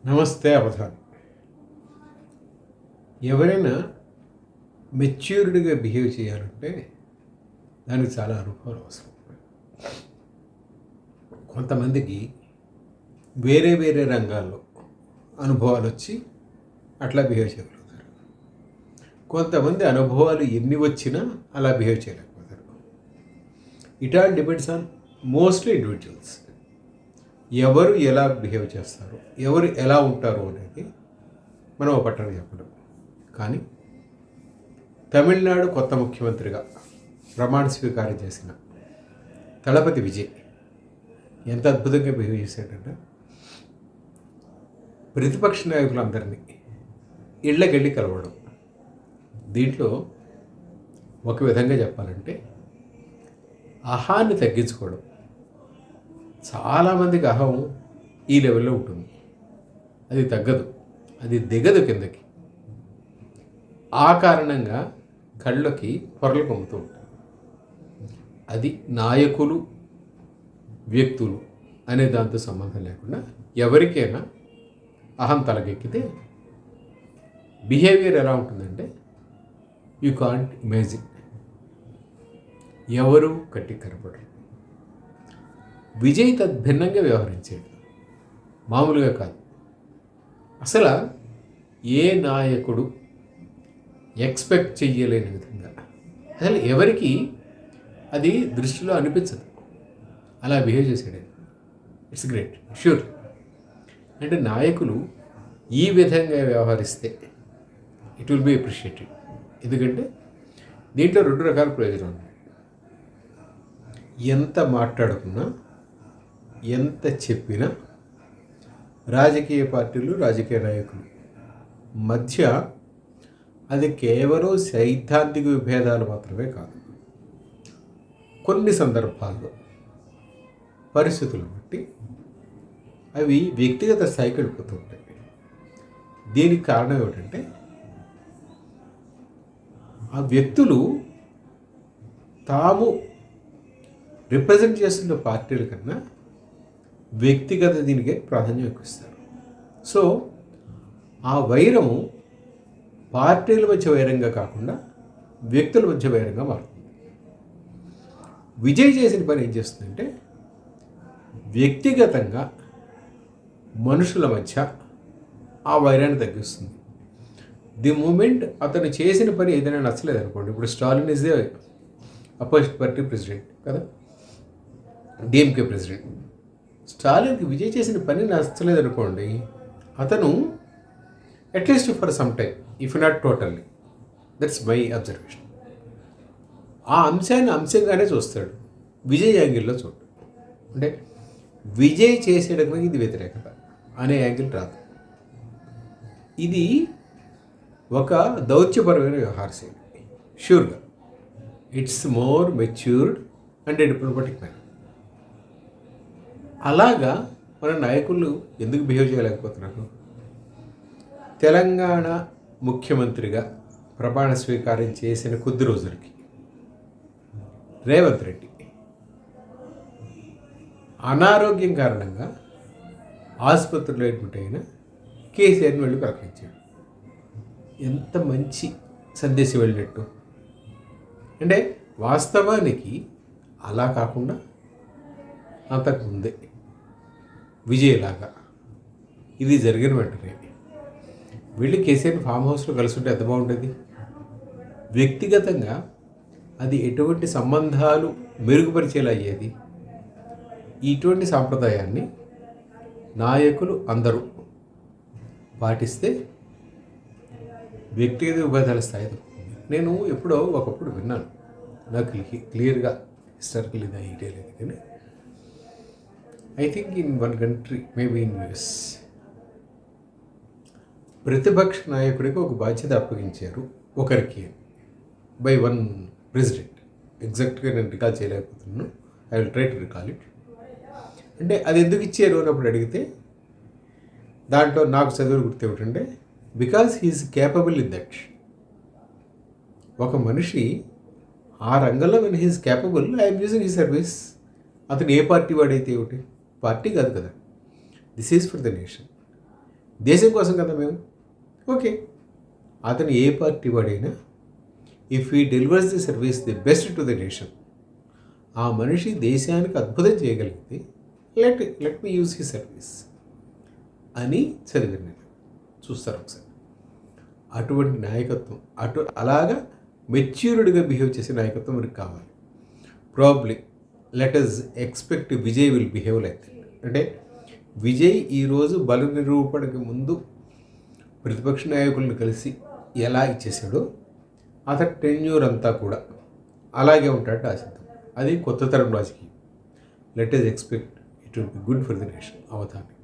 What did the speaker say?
నమస్తే అవధాన్. ఎవరైనా మెచ్యూర్డ్గా బిహేవ్ చేయాలంటే దానికి చాలా అనుభవాలు అవసరం. కొంతమందికి వేరే వేరే రంగాల్లో అనుభవాలు వచ్చి అట్లా బిహేవ్ చేయగలుగుతారు. కొంతమంది అనుభవాలు ఎన్ని వచ్చినా అలా బిహేవ్ చేయలేకపోతారు. It all depends on mostly individuals. ఎవరు ఎలా బిహేవ్ చేస్తారు, ఎవరు ఎలా ఉంటారు అనేది మనం ఒక పట్టణ చెప్పడం. కానీ తమిళనాడు కొత్త ముఖ్యమంత్రిగా ప్రమాణ స్వీకారం చేసిన తలపతి విజయ్ ఎంత అద్భుతంగా బిహేవ్ చేశాడంటే, ప్రతిపక్ష నాయకులందరినీ ఇళ్ళకెళ్ళి కలవడం. దీంట్లో ఒక విధంగా చెప్పాలంటే అహాన్ని తగ్గించుకోవడం. చాలామందికి అహం ఈ లెవెల్లో ఉంటుంది, అది తగ్గదు, అది దిగదు కిందకి. ఆ కారణంగా కళ్ళకి పొరలు పొంగుతూ ఉంటాయి. అది నాయకులు వ్యక్తులు అనే దాంతో సంబంధం లేకుండా ఎవరికైనా అహం తలకెక్కితే బిహేవియర్ ఎలా ఉంటుందంటే యూ కాంట్ ఇమాజిన్. ఎవరు కట్టి కనపడరు. విజయ్ తద్భిన్నంగా వ్యవహరించాడు, మామూలుగా కాదు. అసలు ఏ నాయకుడు ఎక్స్పెక్ట్ చెయ్యలేని విధంగా, అసలు ఎవరికి అది దృష్టిలో అనిపించదు, అలా బిహేవ్ చేశాడు. It's great, sure. అంటే నాయకులు ఈ విధంగా వ్యవహరిస్తే ఇట్ విల్ బి అప్రిషియేటెడ్. ఎందుకంటే దీంట్లో రెండు రకాల ప్రయోజనాలు ఉన్నాయి. ఎంత మాట్లాడుకున్నా, ఎంత చెప్పినా రాజకీయ పార్టీలు, రాజకీయ నాయకులు మధ్య అది కేవలం సైద్ధాంతిక విభేదాలు మాత్రమే కాదు. కొన్ని సందర్భాల్లో పరిస్థితులను బట్టి అవి వ్యక్తిగత స్థాయికి వెళ్ళిపోతూ ఉంటాయి. దీనికి కారణం ఏమిటంటే ఆ వ్యక్తులు తాము రిప్రజెంట్ చేస్తున్న పార్టీల కన్నా వ్యక్తిగత దీనికే ప్రాధాన్యం ఎక్కువిస్తారు. సో ఆ వైరము పార్టీల మధ్య వైరంగా కాకుండా వ్యక్తుల మధ్య వైరంగా మారుతుంది. విజయ్ చేసిన పని ఏం చేస్తుందంటే వ్యక్తిగతంగా మనుషుల మధ్య ఆ వైరాన్ని తగ్గిస్తుంది. ది మూమెంట్ అతను చేసిన పని ఏదైనా నచ్చలేదు అనుకోండి, ఇప్పుడు Stalin is the opposite party president కదా, డిఎంకే ప్రెసిడెంట్. స్టాలిన్కి విజయ్ చేసిన పని నచ్చలేదు అనుకోండి, అతను at least for some time, if not totally, that's my observation, ఆ అంశాన్ని అంశంగానే చూస్తాడు, విజయ్ యాంగిల్లో చూడు. అంటే విజయ్ చేసేటప్పుడు ఇది వ్యతిరేకత అనే యాంగిల్ రాదు. ఇది ఒక దౌత్యపరమైన వ్యవహార శైలి. ష్యూర్గా it's more matured and diplomatic man. అలాగా మన నాయకులు ఎందుకు బిహేవ్ చేయలేకపోతున్నారు? తెలంగాణ ముఖ్యమంత్రిగా ప్రమాణ స్వీకారం చేసిన కొద్ది రోజులకి రేవంత్ రెడ్డి అనారోగ్యం కారణంగా ఆసుపత్రిలో అడ్మిట్ అయిన కేసీఆర్ని వెళ్ళి ప్రకటించాడు. ఎంత మంచి సందేశం వెళ్ళినట్టు. అంటే వాస్తవానికి అలా కాకుండా అంతకుముందే విజయ్లాగా ఇది జరిగిన వెంటనే వెళ్ళి కేసీఆర్ని ఫామ్ హౌస్లో కలుసుంటే ఎంత బాగుంటుంది. వ్యక్తిగతంగా అది ఎటువంటి సంబంధాలు మెరుగుపరిచేలా అయ్యేది. ఇటువంటి సాంప్రదాయాన్ని నాయకులు అందరూ పాటిస్తే వ్యక్తిగత విభేదాల స్థాయి తగ్గుతుంది. నేను ఎప్పుడో ఒకప్పుడు విన్నాను, నాకు క్లియర్గా హిస్టారికల్ ఇది ఐడియా లేదు, కానీ I think in one country, maybe in US, ప్రతిపక్ష నాయకుడికి ఒక బాధ్యత అప్పగించారు ఒకరికి బై వన్ ప్రెసిడెంట్. ఎగ్జాక్ట్గా నేను రికాల్ చేయలేకపోతున్నాను, I will try to recall it. అంటే అది ఎందుకు ఇచ్చారు అన్నప్పుడు అడిగితే దాంట్లో నాకు చదువు గుర్తు ఏమిటంటే because he is capable in that. ఒక మనిషి ఆ రంగంలో when he is capable, I'm using he service. అతను ఏ పార్టీ వాడైతే ఏమిటి, పార్టీ కాదు కదా, this is for the nation. దేశం కోసం కదా మేము. ఓకే, అతను ఏ పార్టీ వాడైనా if he delivers the service the best to the nation, ఆ మనిషి దేశానికి అద్భుతం చేయగలిగితే let me use he service అని చదివాను నేను. చూస్తారు ఒకసారి అటువంటి నాయకత్వం, అలాగా మెచ్యూర్డ్గా బిహేవ్ చేసే నాయకత్వం మనకు కావాలి. Probably let us expect Vijay will behave like that. అంటే విజయ్ ఈరోజు బల నిరూపణకి ముందు ప్రతిపక్ష నాయకులను కలిసి ఎలా ఇచ్చేసాడో అతని టెన్యూర్ అంతా కూడా అలాగే ఉంటాడని ఆశిద్దాం. అది కొత్త తరం రాజకీయం. Let us expect it will be good for the nation. Avadhani.